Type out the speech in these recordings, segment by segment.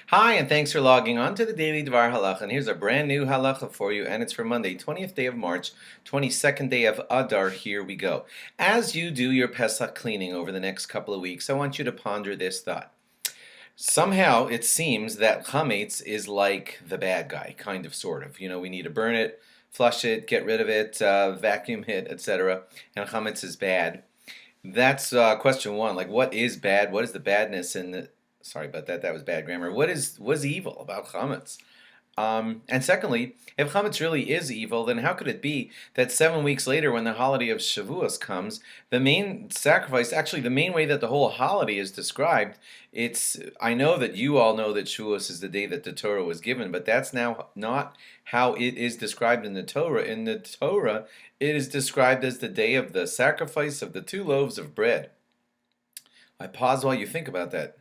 Hi, and thanks for logging on to the Daily DVAR Halacha. And here's a brand new halacha for you, and it's for Monday, 20th day of March, 22nd day of Adar. Here we go. As you do your Pesach cleaning over the next couple of weeks, I want you to ponder this thought. Somehow it seems that Chametz is like the bad guy, kind of, sort of. We need to burn it, flush it, get rid of it, vacuum it, etc. And Chametz is bad. That's question one. Like, what is bad? What is the badness in the? Sorry about that. That was bad grammar. What is evil about chametz? And secondly, if chametz really is evil, then how could it be that 7 weeks later, when the holiday of Shavuos comes, the main sacrifice, actually the main way that the whole holiday is described, I know that you all know that Shavuos is the day that the Torah was given, but that's now not how it is described in the Torah. In the Torah, it is described as the day of the sacrifice of the 2 loaves of bread. I pause while you think about that.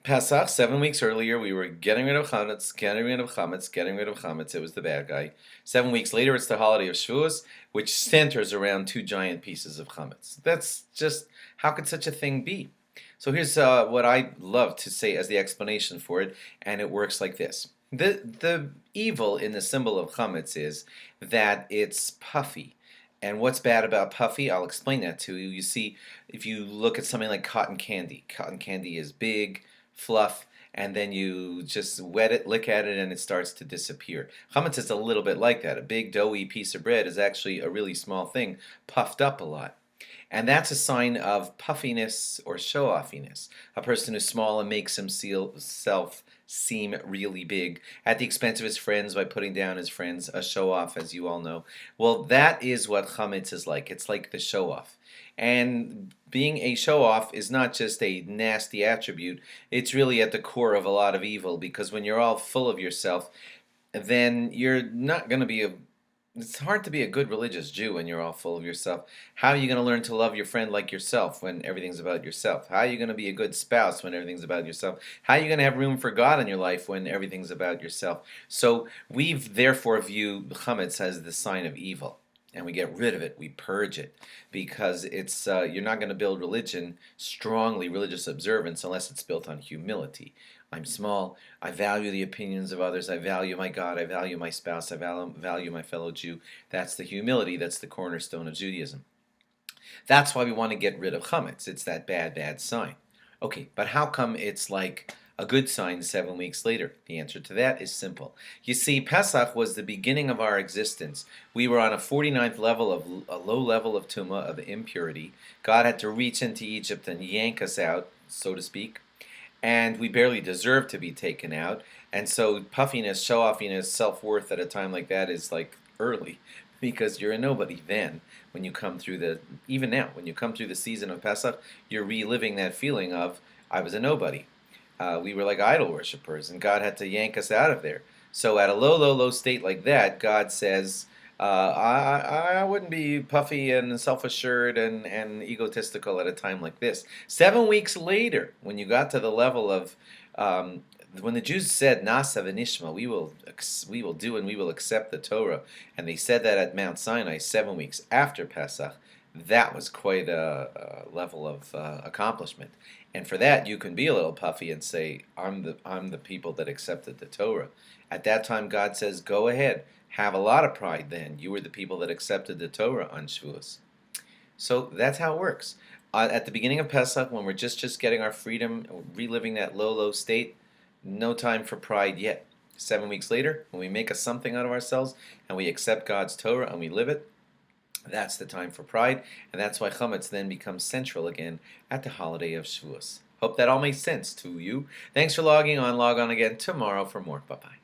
Pesach, 7 weeks earlier, we were getting rid of chametz, getting rid of chametz, getting rid of chametz. It was the bad guy. 7 weeks later, it's the holiday of Shavuos, which centers around 2 giant pieces of chametz. That's just, how could such a thing be? So here's what I love to say as the explanation for it, and it works like this. The evil in the symbol of chametz is that it's puffy. And what's bad about puffy? I'll explain that to you. You see, if you look at something like cotton candy is big, fluff, and then you just wet it, lick at it, and it starts to disappear. Chametz is a little bit like that. A big doughy piece of bread is actually a really small thing, puffed up a lot. And that's a sign of puffiness or show-offiness. A person who's small and makes himself seem really big at the expense of his friends by putting down his friends, a show-off, as you all know. Well, that is what chametz is like. It's like the show-off. And being a show-off is not just a nasty attribute, it's really at the core of a lot of evil, because when you're all full of yourself, then you're not going to be it's hard to be a good religious Jew when you're all full of yourself. How are you going to learn to love your friend like yourself when everything's about yourself? How are you going to be a good spouse when everything's about yourself? How are you going to have room for God in your life when everything's about yourself? So we've therefore viewed chametz as the sign of evil. And we get rid of it, we purge it, because it's you're not going to build religion, strongly religious observance, unless it's built on humility. I'm small, I value the opinions of others, I value my God, I value my spouse, I value my fellow Jew. That's the humility, that's the cornerstone of Judaism. That's why we want to get rid of chametz. It's that bad, bad sign. Okay, but how come it's like a good sign 7 weeks later? The answer to that is simple. You see, Pesach was the beginning of our existence. We were on a 49th level of a low level of tumah, of impurity. God had to reach into Egypt and yank us out, so to speak, and we barely deserved to be taken out. And so puffiness, show-offiness, self-worth at a time like that is like early, because you're a nobody then. When you come through even now, when you come through the season of Pesach, you're reliving that feeling of, I was a nobody. We were like idol worshippers, and God had to yank us out of there. So at a low, low, low state like that, God says, I wouldn't be puffy and self-assured and egotistical at a time like this. 7 weeks later, when you got to the level of, when the Jews said, Nasa v'nishma, we will do and we will accept the Torah, and they said that at Mount Sinai 7 weeks after Pesach, that was quite a level of accomplishment. And for that, you can be a little puffy and say, I'm the people that accepted the Torah. At that time, God says, go ahead, have a lot of pride then. You were the people that accepted the Torah on Shavuos. So that's how it works. At the beginning of Pesach, when we're just getting our freedom, reliving that low, low state, no time for pride yet. 7 weeks later, when we make a something out of ourselves and we accept God's Torah and we live it, that's the time for pride, and that's why chametz then becomes central again at the holiday of Shavuos. Hope that all makes sense to you. Thanks for logging on. Log on again tomorrow for more. Bye-bye.